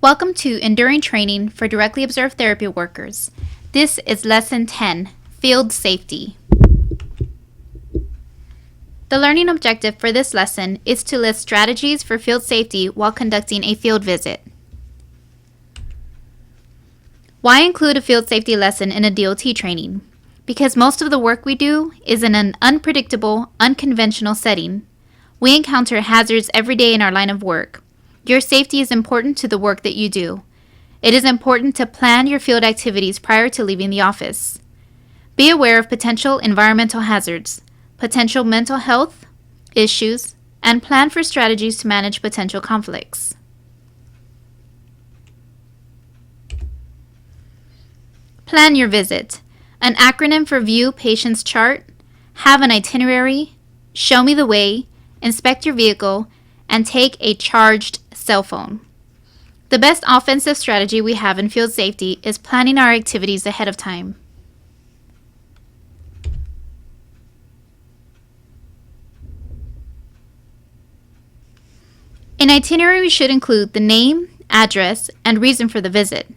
Welcome to Enduring Training for Directly Observed Therapy Workers. This is Lesson 10, Field Safety. The learning objective for this lesson is to list strategies for field safety while conducting a field visit. Why include a field safety lesson in a DOT training? Because most of the work we do is in an unpredictable, unconventional setting. We encounter hazards every day in our line of work. Your safety is important to the work that you do. It is important to plan your field activities prior to leaving the office. Be aware of potential environmental hazards, potential mental health issues, and plan for strategies to manage potential conflicts. Plan your visit. An acronym for View Patient's Chart, have an itinerary, show me the way, inspect your vehicle, and take a charged cell phone. The best offensive strategy we have in field safety is planning our activities ahead of time. An itinerary should include the name, address, and reason for the visit.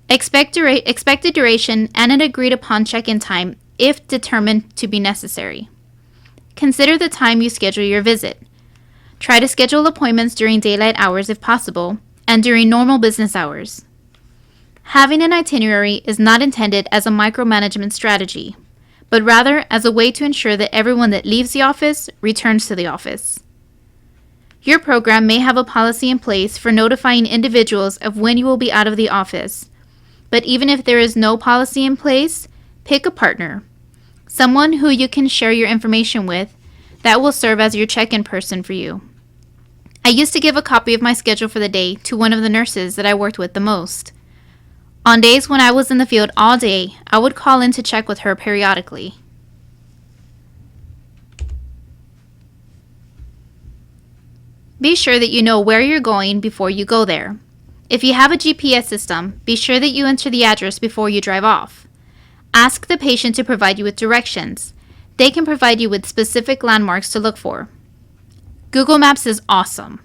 Expected duration and an agreed upon check-in time if determined to be necessary. Consider the time you schedule your visit. Try to schedule appointments during daylight hours if possible, and during normal business hours. Having an itinerary is not intended as a micromanagement strategy, but rather as a way to ensure that everyone that leaves the office returns to the office. Your program may have a policy in place for notifying individuals of when you will be out of the office, but even if there is no policy in place, pick a partner, someone who you can share your information with that will serve as your check-in person for you. I used to give a copy of my schedule for the day to one of the nurses that I worked with the most. On days when I was in the field all day, I would call in to check with her periodically. Be sure that you know where you're going before you go there. If you have a GPS system, be sure that you enter the address before you drive off. Ask the patient to provide you with directions. They can provide you with specific landmarks to look for. Google Maps is awesome.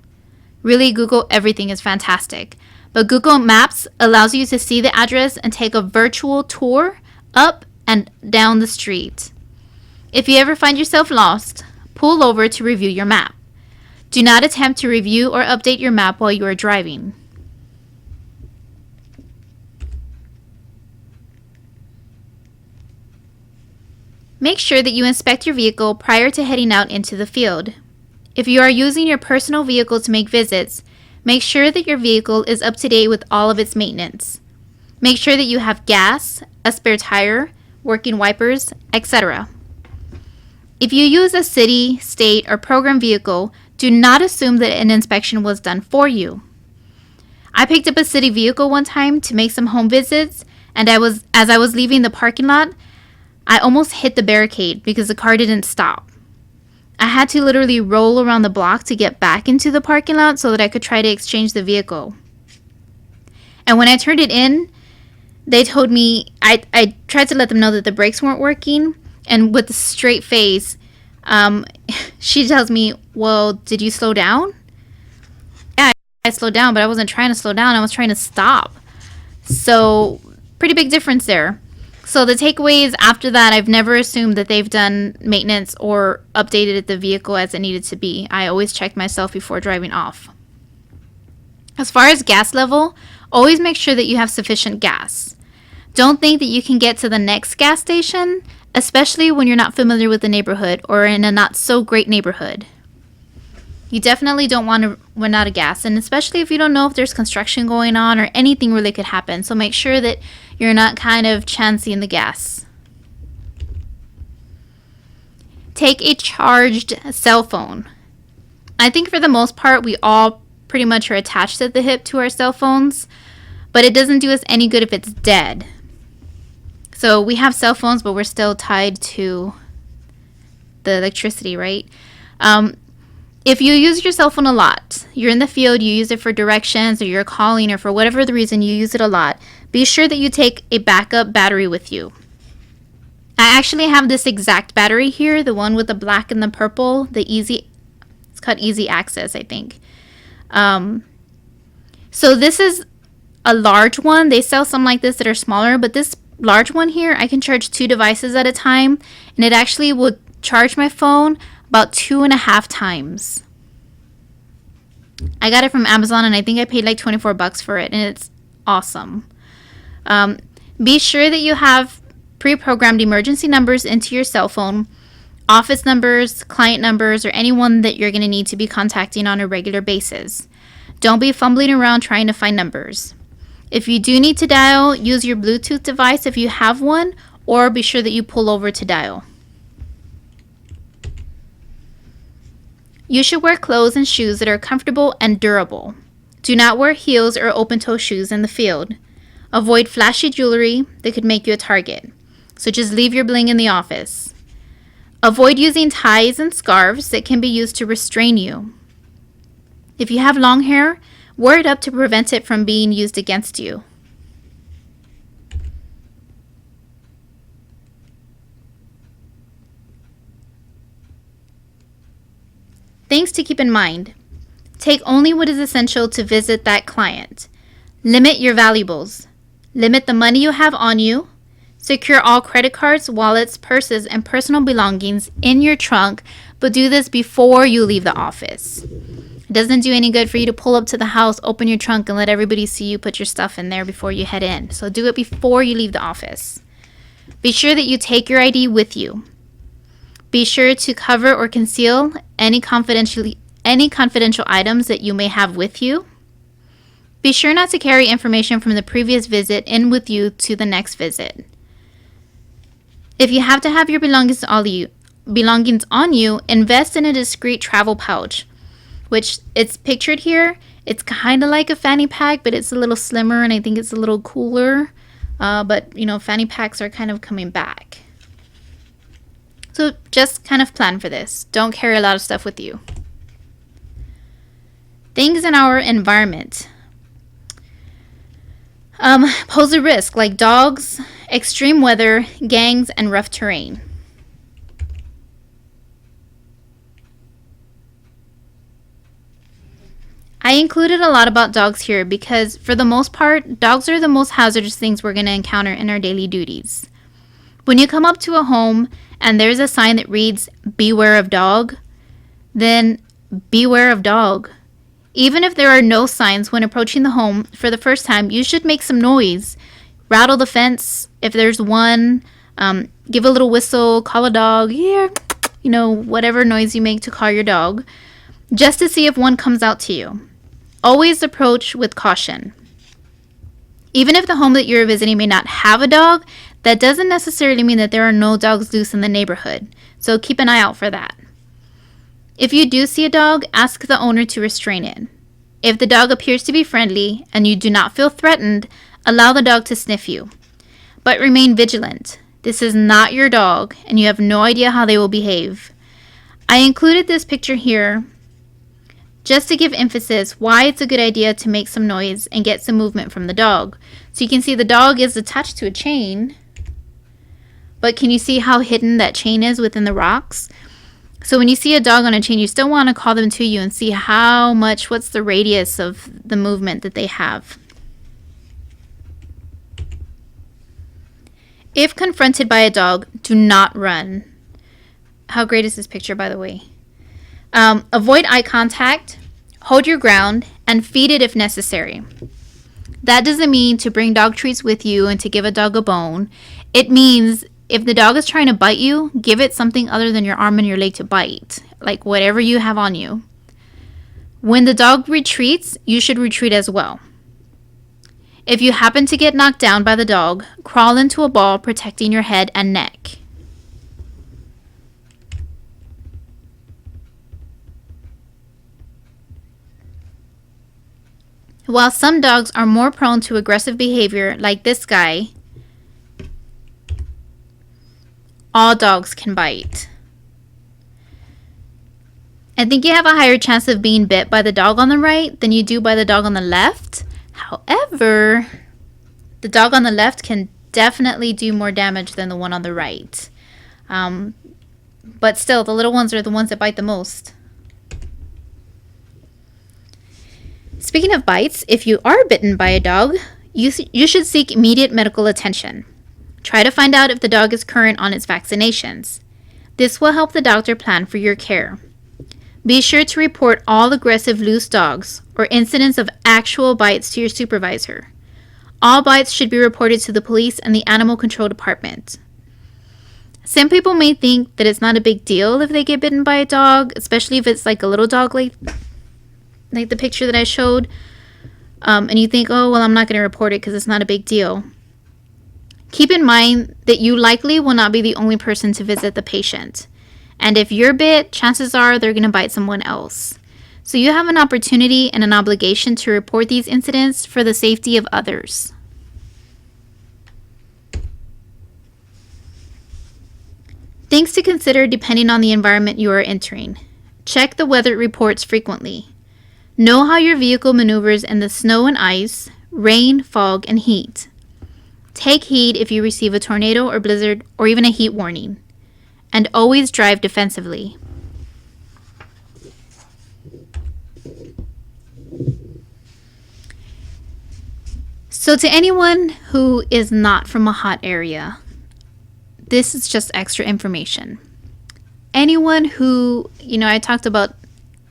Really, Google everything is fantastic. But Google Maps allows you to see the address and take a virtual tour up and down the street. If you ever find yourself lost, pull over to review your map. Do not attempt to review or update your map while you are driving. Make sure that you inspect your vehicle prior to heading out into the field. If you are using your personal vehicle to make visits, make sure that your vehicle is up to date with all of its maintenance. Make sure that you have gas, a spare tire, working wipers, etc. If you use a city, state, or program vehicle, do not assume that an inspection was done for you. I picked up a city vehicle one time to make some home visits, and as I was leaving the parking lot, I almost hit the barricade because the car didn't stop. I had to literally roll around the block to get back into the parking lot so that I could try to exchange the vehicle. And when I turned it in, they told me, I tried to let them know that the brakes weren't working, and with a straight face, she tells me, well, did you slow down? Yeah, I slowed down, but I wasn't trying to slow down, I was trying to stop. So, pretty big difference there. So the takeaway is after that, I've never assumed that they've done maintenance or updated the vehicle as it needed to be. I always check myself before driving off. As far as gas level, always make sure that you have sufficient gas. Don't think that you can get to the next gas station, especially when you're not familiar with the neighborhood or in a not so great neighborhood. You definitely don't want to run out of gas, and especially if you don't know if there's construction going on or anything really could happen. So make sure that you're not kind of chancing the gas. Take a charged cell phone. I think for the most part, we all pretty much are attached at the hip to our cell phones, but it doesn't do us any good if it's dead. So we have cell phones, but we're still tied to the electricity, right? If you use your cell phone a lot, you're in the field, you use it for directions, or you're calling, or for whatever the reason you use it a lot, be sure that you take a backup battery with you. I actually have this exact battery here, the one with the black and the purple, it's called Easy Access, I think. So this is a large one. They sell some like this that are smaller, but this large one here, I can charge 2 devices at a time, and it actually will charge my phone about 2.5 times. I got it from Amazon, and I think I paid like $24 for it, and it's awesome. Be sure that you have pre-programmed emergency numbers into your cell phone, office numbers, client numbers, or anyone that you're going to need to be contacting on a regular basis. Don't be fumbling around trying to find numbers. If you do need to dial, use your Bluetooth device if you have one, or be sure that you pull over to dial. You should wear clothes and shoes that are comfortable and durable. Do not wear heels or open-toe shoes in the field. Avoid flashy jewelry that could make you a target, so just leave your bling in the office. Avoid using ties and scarves that can be used to restrain you. If you have long hair, wear it up to prevent it from being used against you. Things to keep in mind. Take only what is essential to visit that client. Limit your valuables. Limit the money you have on you. Secure all credit cards, wallets, purses, and personal belongings in your trunk, but do this before you leave the office. It doesn't do any good for you to pull up to the house, open your trunk, and let everybody see you put your stuff in there before you head in. So do it before you leave the office. Be sure that you take your ID with you. Be sure to cover or conceal any confidential items that you may have with you. Be sure not to carry information from the previous visit in with you to the next visit. If you have to have your belongings on you, invest in a discreet travel pouch, which it's pictured here. It's kind of like a fanny pack, but it's a little slimmer, and I think it's a little cooler. But, fanny packs are kind of coming back. So just kind of plan for this. Don't carry a lot of stuff with you. Things in our environment pose a risk, like dogs, extreme weather, gangs, and rough terrain. I included a lot about dogs here because, for the most part, dogs are the most hazardous things we're going to encounter in our daily duties. When you come up to a home and there's a sign that reads, "Beware of dog," then beware of dog. Even if there are no signs when approaching the home for the first time, you should make some noise. Rattle the fence if there's one. Give a little whistle, call a dog, whatever noise you make to call your dog, just to see if one comes out to you. Always approach with caution. Even if the home that you're visiting may not have a dog, that doesn't necessarily mean that there are no dogs loose in the neighborhood, so keep an eye out for that. If you do see a dog, ask the owner to restrain it. If the dog appears to be friendly and you do not feel threatened, allow the dog to sniff you. But remain vigilant. This is not your dog, and you have no idea how they will behave. I included this picture here just to give emphasis why it's a good idea to make some noise and get some movement from the dog. So you can see the dog is attached to a chain, but can you see how hidden that chain is within the rocks? So when you see a dog on a chain, you still want to call them to you and see what's the radius of the movement that they have. If confronted by a dog, do not run. How great is this picture, by the way? Avoid eye contact, hold your ground, and feed it if necessary. That doesn't mean to bring dog treats with you and to give a dog a bone. It means if the dog is trying to bite you, give it something other than your arm and your leg to bite, like whatever you have on you. When the dog retreats, you should retreat as well. If you happen to get knocked down by the dog, crawl into a ball protecting your head and neck. While some dogs are more prone to aggressive behavior, like this guy, all dogs can bite. I think you have a higher chance of being bit by the dog on the right than you do by the dog on the left. However, the dog on the left can definitely do more damage than the one on the right. But still, the little ones are the ones that bite the most. Speaking of bites, if you are bitten by a dog, you should seek immediate medical attention. Try to find out if the dog is current on its vaccinations. This will help the doctor plan for your care. Be sure to report all aggressive loose dogs or incidents of actual bites to your supervisor. All bites should be reported to the police and the animal control department. Some people may think that it's not a big deal if they get bitten by a dog, especially if it's like a little dog like the picture that I showed. And you think, oh, well, I'm not going to report it because it's not a big deal. Keep in mind that you likely will not be the only person to visit the patient. And if you're bit, chances are they're going to bite someone else. So you have an opportunity and an obligation to report these incidents for the safety of others. Things to consider depending on the environment you are entering. Check the weather reports frequently. Know how your vehicle maneuvers in the snow and ice, rain, fog, and heat. Take heed if you receive a tornado or blizzard or even a heat warning. And always drive defensively. So to anyone who is not from a hot area, this is just extra information. Anyone who, I talked about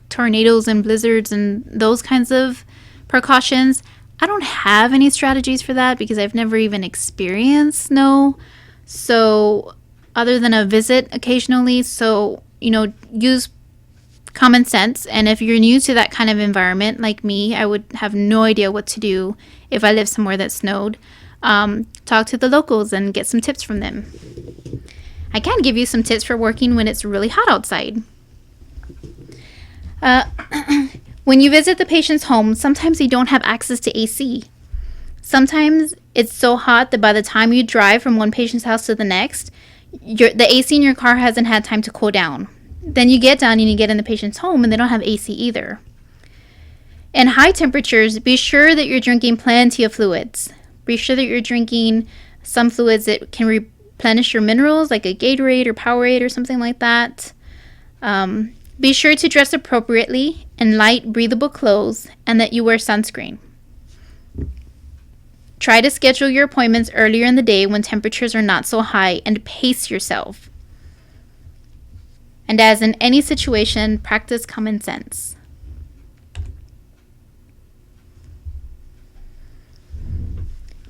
tornadoes and blizzards and those kinds of precautions. I don't have any strategies for that because I've never even experienced snow. So other than a visit occasionally, so, use common sense. And if you're new to that kind of environment like me, I would have no idea what to do if I lived somewhere that snowed. Talk to the locals and get some tips from them. I can give you some tips for working when it's really hot outside. When you visit the patient's home, sometimes they don't have access to AC. Sometimes it's so hot that by the time you drive from one patient's house to the next, the AC in your car hasn't had time to cool down. Then you get down and you get in the patient's home and they don't have AC either. In high temperatures, be sure that you're drinking plenty of fluids. Be sure that you're drinking some fluids that can replenish your minerals, like a Gatorade or Powerade or something like that. Be sure to dress appropriately in light, breathable clothes and that you wear sunscreen. Try to schedule your appointments earlier in the day when temperatures are not so high and pace yourself. And as in any situation, practice common sense.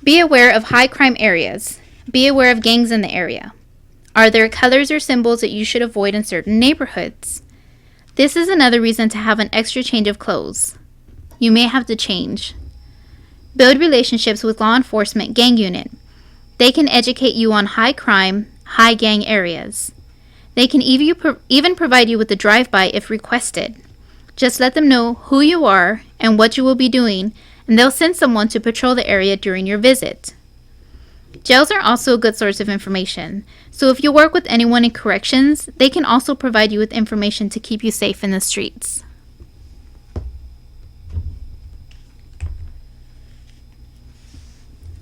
Be aware of high crime areas. Be aware of gangs in the area. Are there colors or symbols that you should avoid in certain neighborhoods? This is another reason to have an extra change of clothes. You may have to change. Build relationships with law enforcement gang unit. They can educate you on high crime, high gang areas. They can even provide you with a drive-by if requested. Just let them know who you are and what you will be doing, and they'll send someone to patrol the area during your visit. Jails are also a good source of information, so if you work with anyone in corrections, they can also provide you with information to keep you safe in the streets.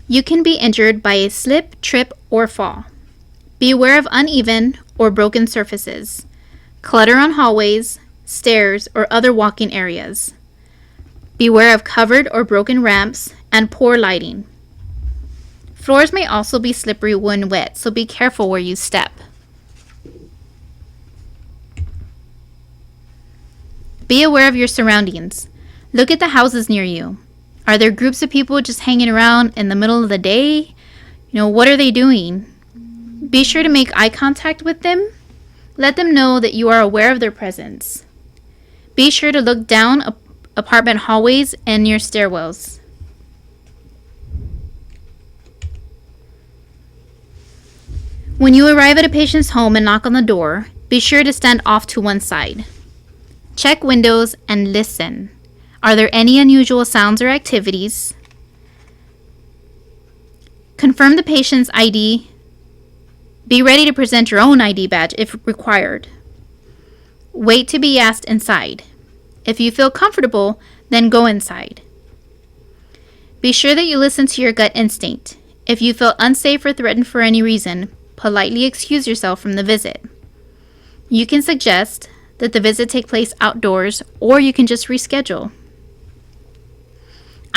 You can be injured by a slip, trip, or fall. Be aware of uneven or broken surfaces, clutter on hallways, stairs, or other walking areas. Beware of covered or broken ramps and poor lighting. Floors may also be slippery when wet, so be careful where you step. Be aware of your surroundings. Look at the houses near you. Are there groups of people just hanging around in the middle of the day? What are they doing? Be sure to make eye contact with them. Let them know that you are aware of their presence. Be sure to look down apartment hallways and near stairwells. When you arrive at a patient's home and knock on the door, be sure to stand off to one side. Check windows and listen. Are there any unusual sounds or activities? Confirm the patient's ID. Be ready to present your own ID badge if required. Wait to be asked inside. If you feel comfortable, then go inside. Be sure that you listen to your gut instinct. If you feel unsafe or threatened for any reason, politely excuse yourself from the visit. You can suggest that the visit take place outdoors, or you can just reschedule.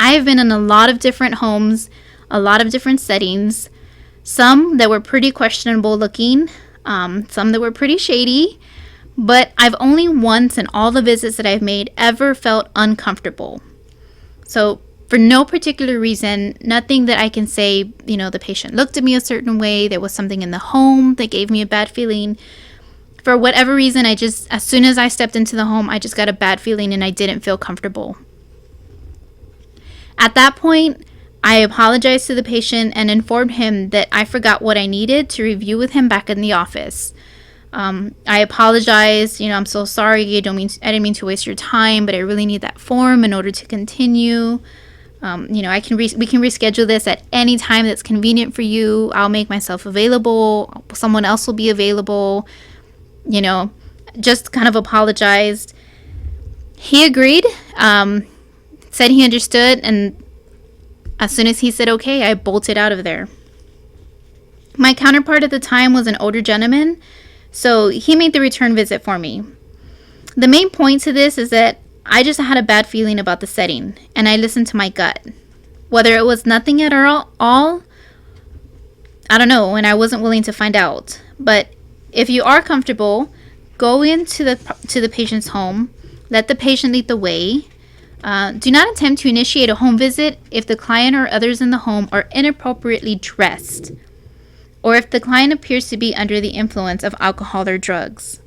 I have been in a lot of different homes, a lot of different settings, some that were pretty questionable looking, some that were pretty shady, but I've only once in all the visits that I've made ever felt uncomfortable. So for no particular reason, nothing that I can say, the patient looked at me a certain way, there was something in the home that gave me a bad feeling. For whatever reason, as soon as I stepped into the home, I just got a bad feeling and I didn't feel comfortable. At that point, I apologized to the patient and informed him that I forgot what I needed to review with him back in the office. I apologized, I'm so sorry, I didn't mean to waste your time, but I really need that form in order to continue. We can reschedule this at any time that's convenient for you. I'll make myself available. Someone else will be available. Just kind of apologized. He agreed, said he understood, and as soon as he said okay, I bolted out of there. My counterpart at the time was an older gentleman, so he made the return visit for me. The main point to this is that I just had a bad feeling about the setting, and I listened to my gut. Whether it was nothing at all, I don't know, and I wasn't willing to find out. But if you are comfortable, go into the patient's home, let the patient lead the way. Do not attempt to initiate a home visit if the client or others in the home are inappropriately dressed, or if the client appears to be under the influence of alcohol or drugs.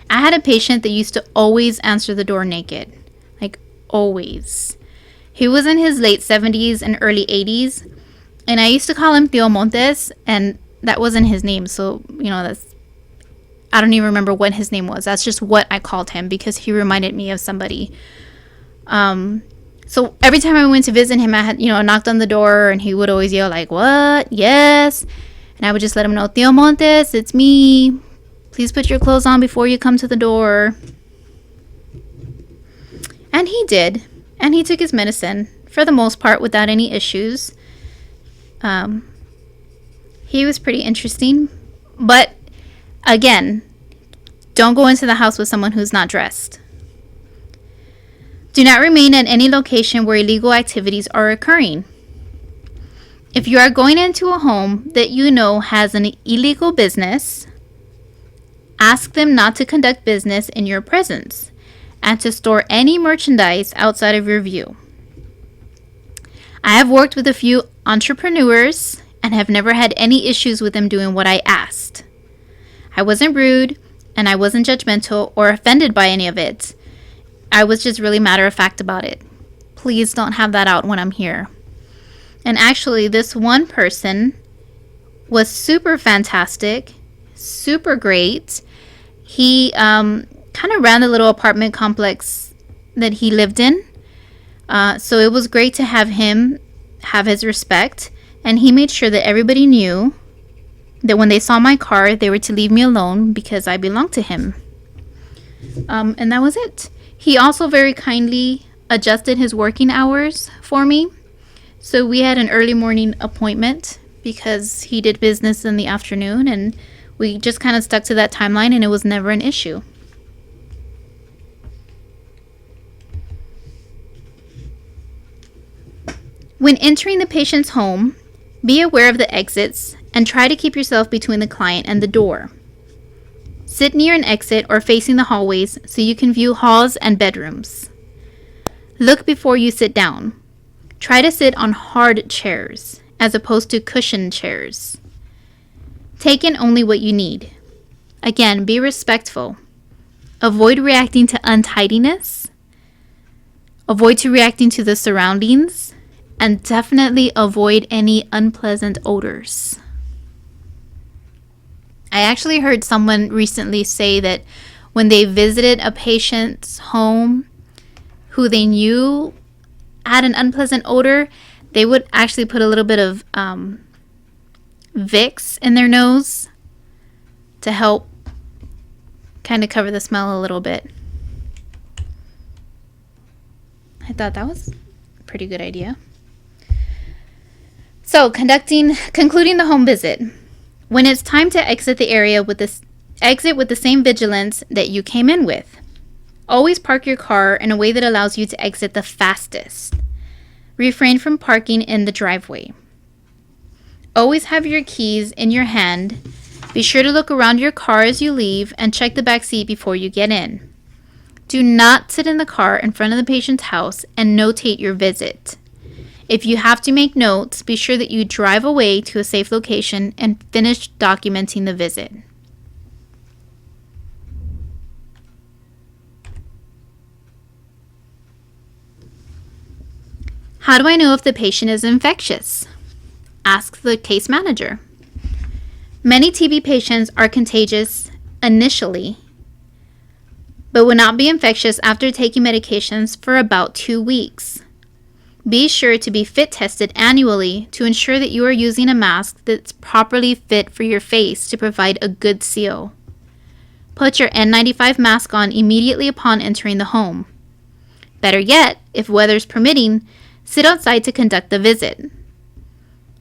I had a patient that used to always answer the door naked, like always. He was in his late 70s and early 80s, and I used to call him Tío Montes, and that wasn't his name, so, I don't even remember what his name was. That's just what I called him because he reminded me of somebody. So every time I went to visit him, I had, knocked on the door, and he would always yell like, "What? Yes." And I would just let him know, "Tío Montes, it's me. Please put your clothes on before you come to the door." And he did. And he took his medicine, for the most part, without any issues. He was pretty interesting. But, again, don't go into the house with someone who's not dressed. Do not remain at any location where illegal activities are occurring. If you are going into a home that you know has an illegal business, ask them not to conduct business in your presence and to store any merchandise outside of your view. I have worked with a few entrepreneurs and have never had any issues with them doing what I asked. I wasn't rude and I wasn't judgmental or offended by any of it. I was just really matter of fact about it. Please don't have that out when I'm here. And actually, this one person was super fantastic, super great. He kind of ran the little apartment complex that he lived in. So it was great to have him have his respect. And he made sure that everybody knew that when they saw my car, they were to leave me alone because I belonged to him. And that was it. He also very kindly adjusted his working hours for me. So we had an early morning appointment because he did business in the afternoon, and we just kind of stuck to that timeline, and it was never an issue. When entering the patient's home, be aware of the exits and try to keep yourself between the client and the door. Sit near an exit or facing the hallways so you can view halls and bedrooms. Look before you sit down. Try to sit on hard chairs as opposed to cushioned chairs. Take in only what you need. Again, be respectful. Avoid reacting to untidiness. Avoid reacting to the surroundings. And definitely avoid any unpleasant odors. I actually heard someone recently say that when they visited a patient's home who they knew had an unpleasant odor, they would actually put a little bit of Vicks in their nose to help kind of cover the smell a little bit. I thought that was a pretty good idea. So, concluding the home visit. When it's time to exit the area exit with the same vigilance that you came in with. Always park your car in a way that allows you to exit the fastest. Refrain from parking in the driveway. Always have your keys in your hand. Be sure to look around your car as you leave and check the back seat before you get in. Do not sit in the car in front of the patient's house and notate your visit. If you have to make notes, be sure that you drive away to a safe location and finish documenting the visit. How do I know if the patient is infectious? Ask the case manager. Many TB patients are contagious initially, but will not be infectious after taking medications for about 2 weeks. Be sure to be fit tested annually to ensure that you are using a mask that's properly fit for your face to provide a good seal. Put your N95 mask on immediately upon entering the home. Better yet, if weather's permitting, sit outside to conduct the visit.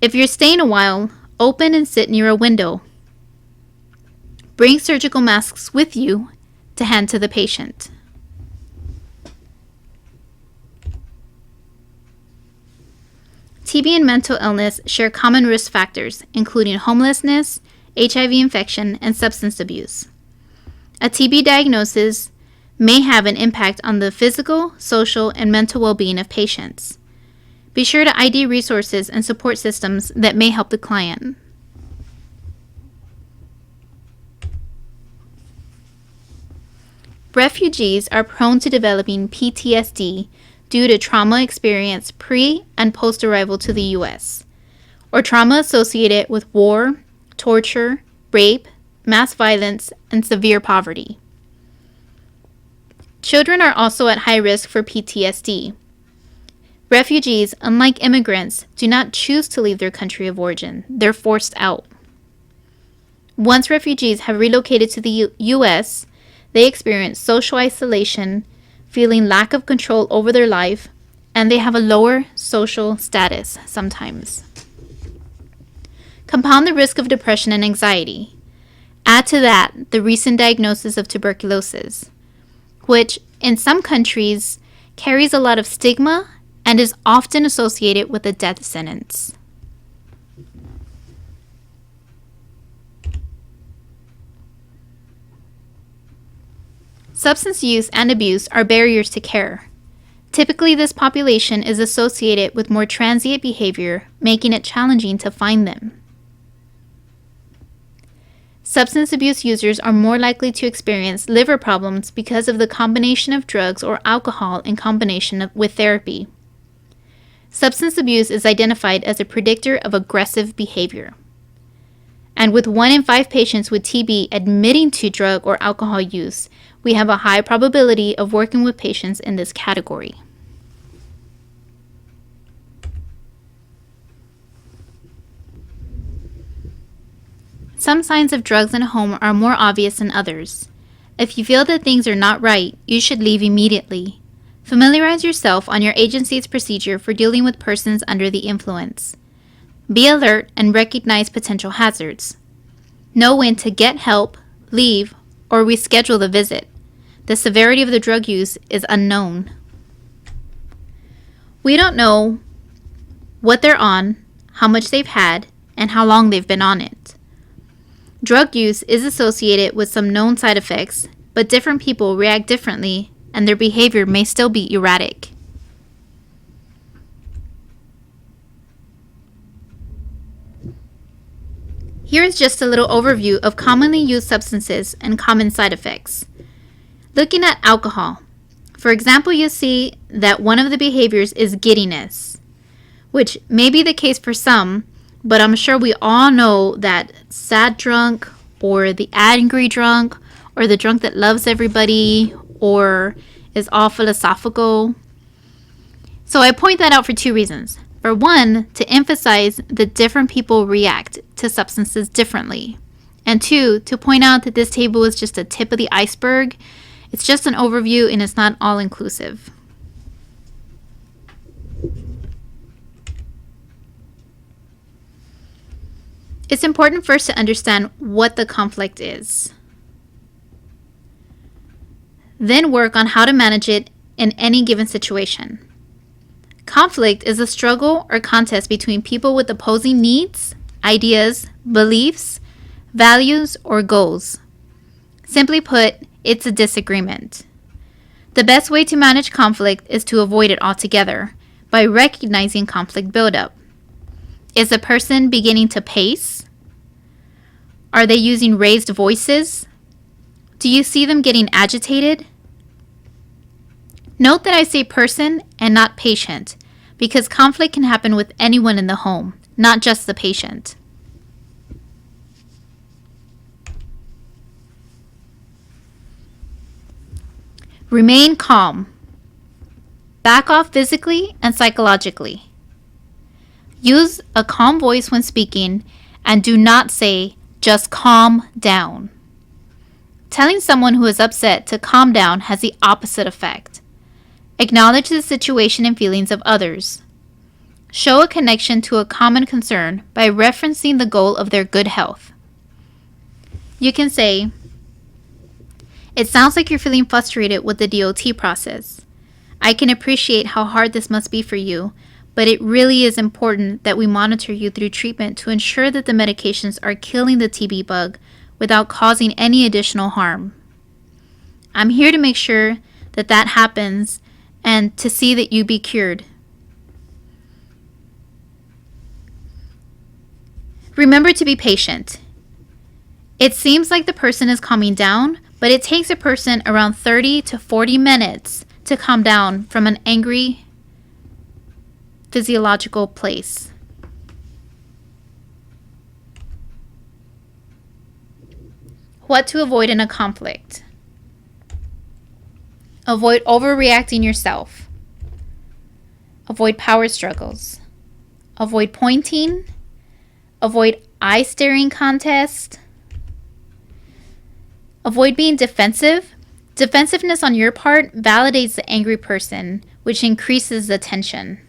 If you're staying a while, open and sit near a window. Bring surgical masks with you to hand to the patient. TB and mental illness share common risk factors, including homelessness, HIV infection, and substance abuse. A TB diagnosis may have an impact on the physical, social, and mental well-being of patients. Be sure to ID resources and support systems that may help the client. Refugees are prone to developing PTSD due to trauma experienced pre- and post-arrival to the U.S., or trauma associated with war, torture, rape, mass violence, and severe poverty. Children are also at high risk for PTSD. Refugees, unlike immigrants, do not choose to leave their country of origin. They're forced out. Once refugees have relocated to the U.S., they experience social isolation, feeling lack of control over their life, and they have a lower social status sometimes. Compound the risk of depression and anxiety. Add to that the recent diagnosis of tuberculosis, which in some countries carries a lot of stigma and is often associated with a death sentence. Substance use and abuse are barriers to care. Typically, this population is associated with more transient behavior, making it challenging to find them. Substance abuse users are more likely to experience liver problems because of the combination of drugs or alcohol in combination with therapy. Substance abuse is identified as a predictor of aggressive behavior. And with 1 in 5 patients with TB admitting to drug or alcohol use, we have a high probability of working with patients in this category. Some signs of drugs in a home are more obvious than others. If you feel that things are not right, you should leave immediately. Familiarize yourself on your agency's procedure for dealing with persons under the influence. Be alert and recognize potential hazards. Know when to get help, leave, or reschedule the visit. The severity of the drug use is unknown. We don't know what they're on, how much they've had, and how long they've been on it. Drug use is associated with some known side effects, but different people react differently, and their behavior may still be erratic. Here is just a little overview of commonly used substances and common side effects. Looking at alcohol, for example, you'll see that one of the behaviors is giddiness, which may be the case for some, but I'm sure we all know that sad drunk, or the angry drunk, or the drunk that loves everybody, or is all philosophical. So I point that out for 2 reasons. For one, to emphasize that different people react to substances differently. And 2, to point out that this table is just a tip of the iceberg. It's just an overview and it's not all-inclusive. It's important first to understand what the conflict is. Then work on how to manage it in any given situation. Conflict is a struggle or contest between people with opposing needs, ideas, beliefs, values, or goals. Simply put, it's a disagreement. The best way to manage conflict is to avoid it altogether by recognizing conflict buildup. Is the person beginning to pace? Are they using raised voices? Do you see them getting agitated? Note that I say person and not patient, because conflict can happen with anyone in the home, not just the patient. Remain calm. Back off physically and psychologically. Use a calm voice when speaking and do not say, just calm down. Telling someone who is upset to calm down has the opposite effect. Acknowledge the situation and feelings of others. Show a connection to a common concern by referencing the goal of their good health. You can say, it sounds like you're feeling frustrated with the DOT process. I can appreciate how hard this must be for you, but it really is important that we monitor you through treatment to ensure that the medications are killing the TB bug without causing any additional harm. I'm here to make sure that that happens and to see that you be cured. Remember to be patient. It seems like the person is calming down, but it takes a person around 30 to 40 minutes to calm down from an angry physiological place. What to avoid in a conflict. Avoid overreacting yourself. Avoid power struggles. Avoid pointing. Avoid eye-staring contest. Avoid being defensive. Defensiveness on your part validates the angry person, which increases the tension.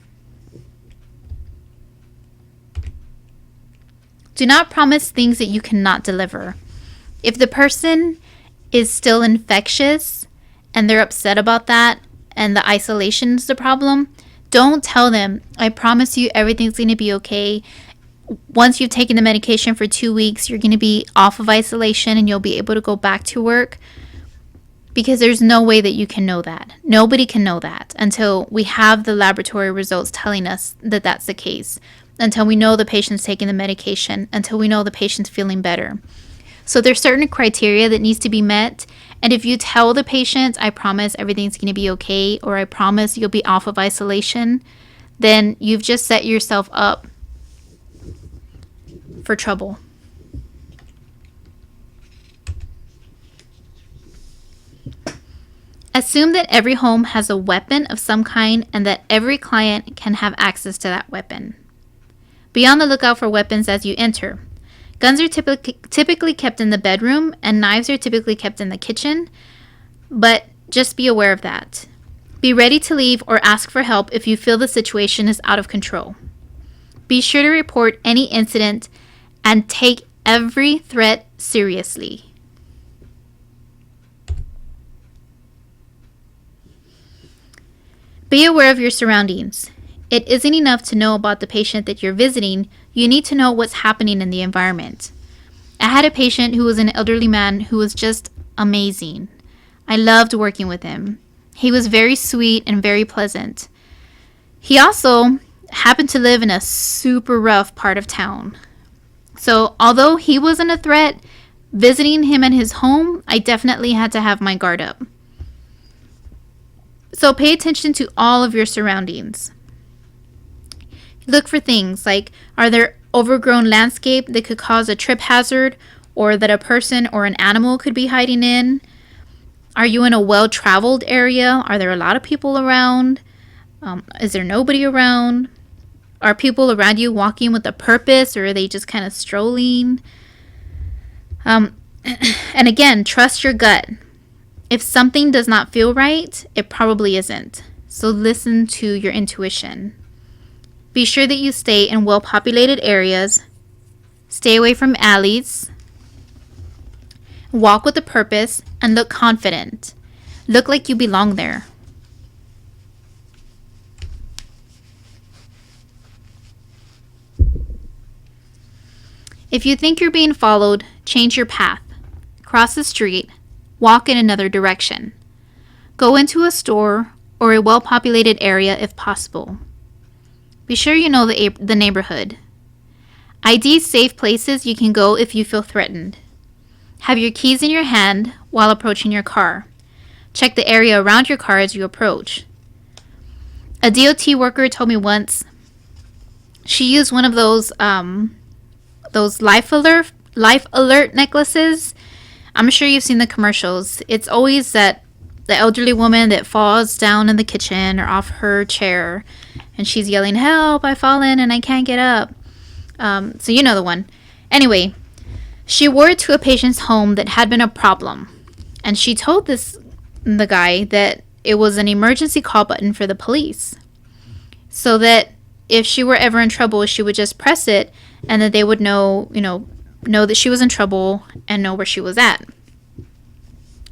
Do not promise things that you cannot deliver. If the person is still infectious and they're upset about that and the isolation is the problem, don't tell them, I promise you everything's going to be okay. Once you've taken the medication for 2 weeks, you're going to be off of isolation and you'll be able to go back to work. Because there's no way that you can know that. Nobody can know that until we have the laboratory results telling us that that's the case. Until we know the patient's taking the medication. Until we know the patient's feeling better. So there's certain criteria that needs to be met. And if you tell the patient, I promise everything's going to be okay, or I promise you'll be off of isolation, then you've just set yourself up for trouble. Assume that every home has a weapon of some kind and that every client can have access to that weapon. Be on the lookout for weapons as you enter. Guns are typically kept in the bedroom and knives are typically kept in the kitchen, but just be aware of that. Be ready to leave or ask for help if you feel the situation is out of control. Be sure to report any incident and take every threat seriously. Be aware of your surroundings. It isn't enough to know about the patient that you're visiting. You need to know what's happening in the environment. I had a patient who was an elderly man who was just amazing. I loved working with him. He was very sweet and very pleasant. He also happened to live in a super rough part of town. So although he wasn't a threat, visiting him at his home, I definitely had to have my guard up. So pay attention to all of your surroundings. Look for things like, are there overgrown landscape that could cause a trip hazard or that a person or an animal could be hiding in? Are you in a well-traveled area? Are there a lot of people around? Is there nobody around? Are people around you walking with a purpose, or are they just kind of strolling? And again, trust your gut. If something does not feel right, it probably isn't. So listen to your intuition. Be sure that you stay in well-populated areas. Stay away from alleys. Walk with a purpose and look confident. Look like you belong there. If you think you're being followed, change your path. Cross the street. Walk in another direction. Go into a store or a well-populated area if possible. Be sure you know the neighborhood. ID safe places you can go if you feel threatened. Have your keys in your hand while approaching your car. Check the area around your car as you approach. A DOT worker told me once she used one of those life alert necklaces. I'm sure you've seen the commercials. It's always that the elderly woman that falls down in the kitchen or off her chair and she's yelling, "Help, I've fallen and I can't get up." So you know the one. Anyway, she wore it to a patient's home that had been a problem. And she told the guy that it was an emergency call button for the police. So that if she were ever in trouble, she would just press it and that they would know that she was in trouble and know where she was at.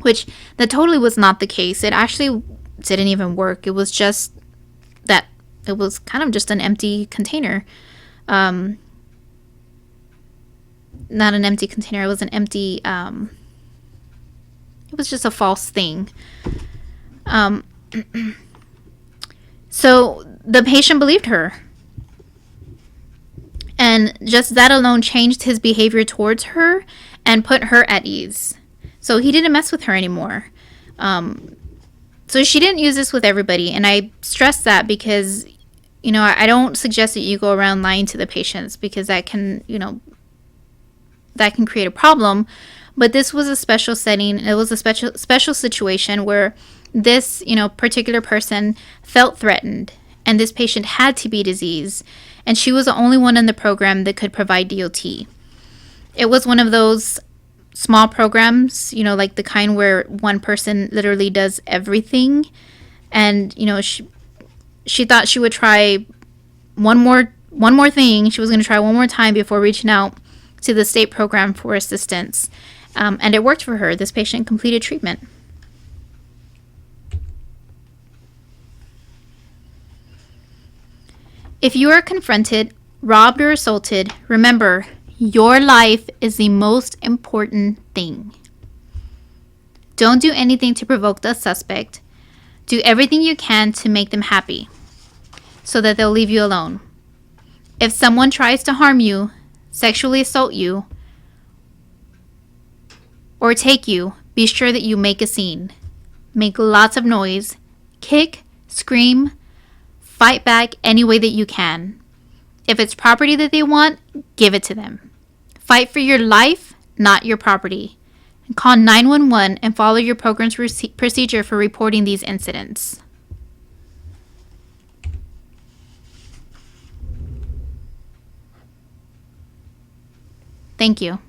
Which that totally was not the case. It actually didn't even work. It was just that it was kind of just an empty container. Not an empty container. It was an empty, it was just a false thing. So the patient believed her. And just that alone changed his behavior towards her and put her at ease. So he didn't mess with her anymore. So she didn't use this with everybody. And I stress that because, I don't suggest that you go around lying to the patients because that can create a problem. But this was a special setting. It was a special situation where this, particular person felt threatened. And this patient had TB disease. And she was the only one in the program that could provide DOT. It was one of those small programs, like the kind where one person literally does everything. And, she thought she would try one more thing. She was going to try one more time before reaching out to the state program for assistance. And it worked for her. This patient completed treatment. If you are confronted, robbed, or assaulted, remember, your life is the most important thing. Don't do anything to provoke the suspect. Do everything you can to make them happy so that they'll leave you alone. If someone tries to harm you, sexually assault you, or take you, be sure that you make a scene. Make lots of noise. Kick, scream, fight back any way that you can. If it's property that they want, give it to them. Fight for your life, not your property. And call 911 and follow your program's procedure for reporting these incidents. Thank you.